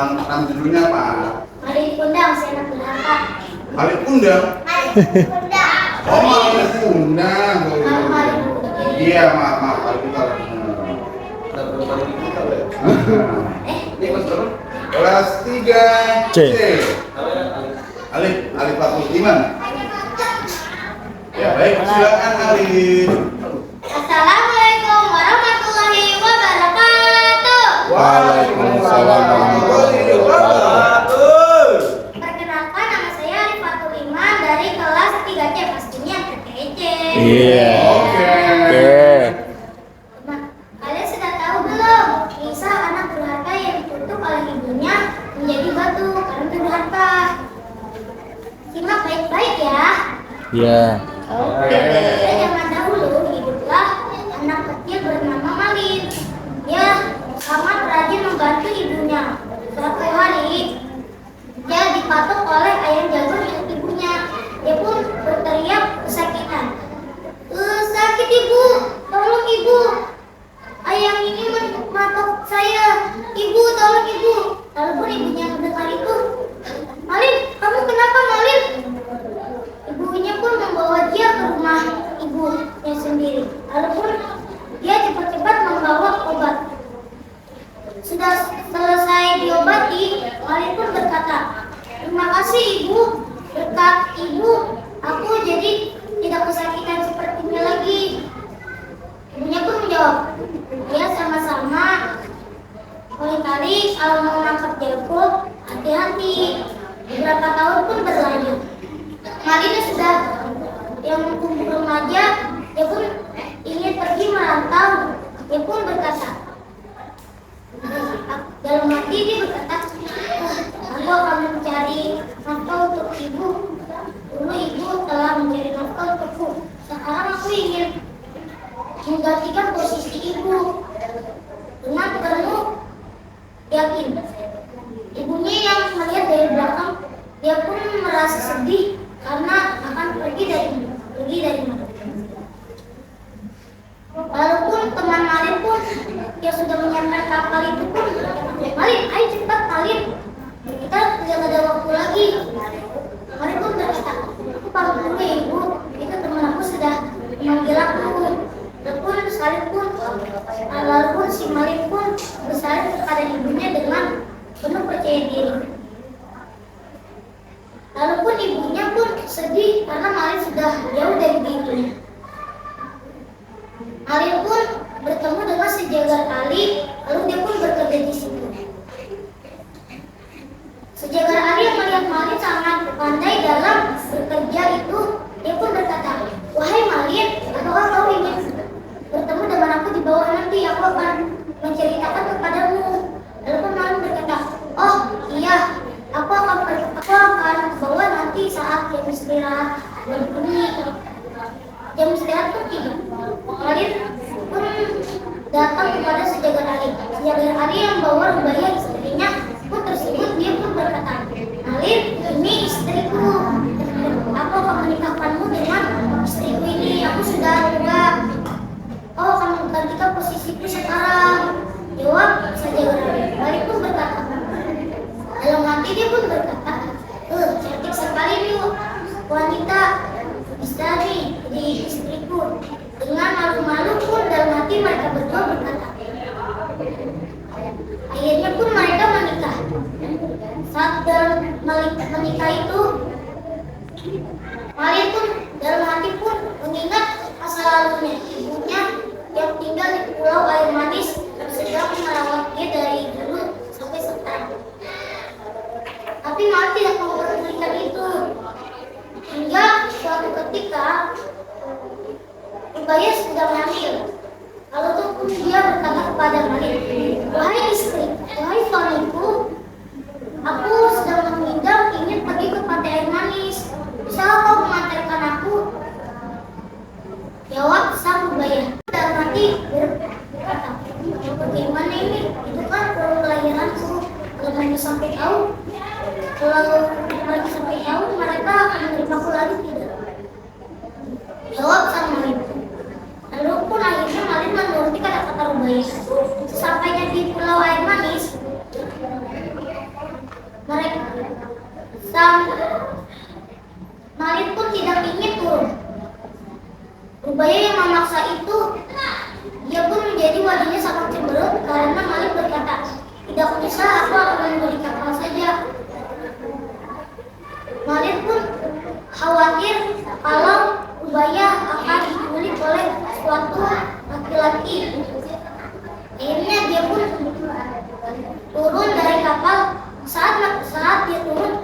Nama judulnya apa? Malik Kundang, si anak durhaka. Malik Kundang? Malik Kundang. Oh, Malik Kundang. Iya, maaf, Malik Kundang. Ini Mas berapa? Kelas 3 C. Alif Fatul Iman. Ya baik, silakan Alif. Assalamualaikum warahmatullahi wabarakatuh. Waalaikumsalam warahmatullahi wabarakatuh. Perkenalkan, nama saya Alif Fatul Iman dari kelas 3C, pastinya TTC. Iya. Oke. Nah, kalian sudah tahu belum kisah anak durhaka yang dikutuk oleh ibunya menjadi batu karena durhaka? Simak baik-baik ya. Iya. Pada zaman dahulu hiduplah anak kecil bernama Malin. Dia sangat rajin membantu ibunya. Suatu hari dia dipatok oleh ayam jago milik ibunya. Dia pun berteriak kesakitan. Sakit ibu, tolong ibu. Ayam ini mematok saya. Ibu, tolong ibu. Lalu pun ibunya mendengar itu. Malin, kamu kenapa Malin? Ibunya pun membawa dia ke rumah ibunya sendiri. Lalu pun dia cepat-cepat membawa obat. Sudah selesai diobati, Malin pun berkata, terima kasih ibu, berkat ibu aku jadi tidak kesakitan seperti ini lagi. Ibunya pun menjawab, ya sama-sama. Lain kali kalau mau menangkap jago, hati-hati. Beberapa tahun pun berlanjut. Malin sudah yang tumbuh remaja, dia pun ingin pergi merantau. Dia pun berkata, dalam hati dia berkata, aku akan mencari nafkah untuk ibu. Dulu ibu telah mencari nafkah untukku. Sekarang aku ingin menggantikan posisi ibu. Dengan penuh yakin, ibunya yang melihat dari belakang, dia pun merasa sedih karena akan pergi dari mana. Walaupun teman Malin pun yang sudah menyiapkan kapal itu pun, Malin, ayo cepat Malin, kita tidak ada waktu lagi. Malin pun berkata, aku pamit dulu ya ibu, itu teman aku sudah memanggil aku. Lalu pun si Malin pun bersalin kepada ibunya dengan penuh percaya diri. Lalu pun ibunya pun sedih karena Malin sudah jauh dari dirinya. Malin pun bertemu dengan sejagar Ali, lalu dia pun bekerja di situ. Sejagar Ali yang melihat Malin sangat pandai dalam bekerja itu, dia pun berkata, wahai Malin, apakah kau ingin bertemu dengan aku di bawah nanti? Aku akan menceritakan kepadamu. Lalu pun Malin berkata, oh iya, aku akan bawa nanti saat jam istirahat ini. Jam istirahat pun tiba. Malin pun datang kepada sejagar Ali. Sejagar Ali yang bawa Rubaiyah istrinya pun tersebut, dia pun berkata, Malin, ini istriku. Aku akan menikahkanmu dengan istriku ini. Aku sudah tua. Kau akan menggantikan posisiku sekarang. Jawab sejagar Ali. Malin pun berkata, dalam hati dia pun berkata, cantik sekali nih wanita, bisa nih jadi istriku. Dengan malu-malu pun dalam hati mereka berdua berkata. Akhirnya pun mereka menikah. Saat dalam menikah itu, Malin pun dalam hati pun mengingat masa lalunya. Ibunya yang tinggal di pulau air manis dan sedang merawat dia dari dulu sampai sekarang. Tapi Malin tidak memperdulikan itu. Hingga suatu ketika Rubaiyah sedang hamil. Lalu tuh pun dia berkata kepada Malin, wahai istri, wahai suamiku, aku sedang mengidam ingin pergi ke pantai air manis. Bisa kau mengantarkan aku? Jawab sang Rubaiyah. Dalam hati berkata, bagaimana ini? Itu kan pulau kelahiranku. Kalau mereka sampai tahu, mereka akan menerima aku lagi tidak? Jawab sang Malin. Lalu pun akhirnya Malin menuruti kata-kata Rubaiyah. Sesampainya di pulau air manis, hitam. Malik pun tidak ingin turun. Ubaya yang memaksa itu, dia pun menjadi wajahnya sangat cemberut karena Malik berkata, tidak bisa, aku akan membeli kapal saja. Malik pun khawatir kalau Ubaya akan diculik oleh suatu laki-laki. Akhirnya dia pun turun dari kapal. Saat dia turun,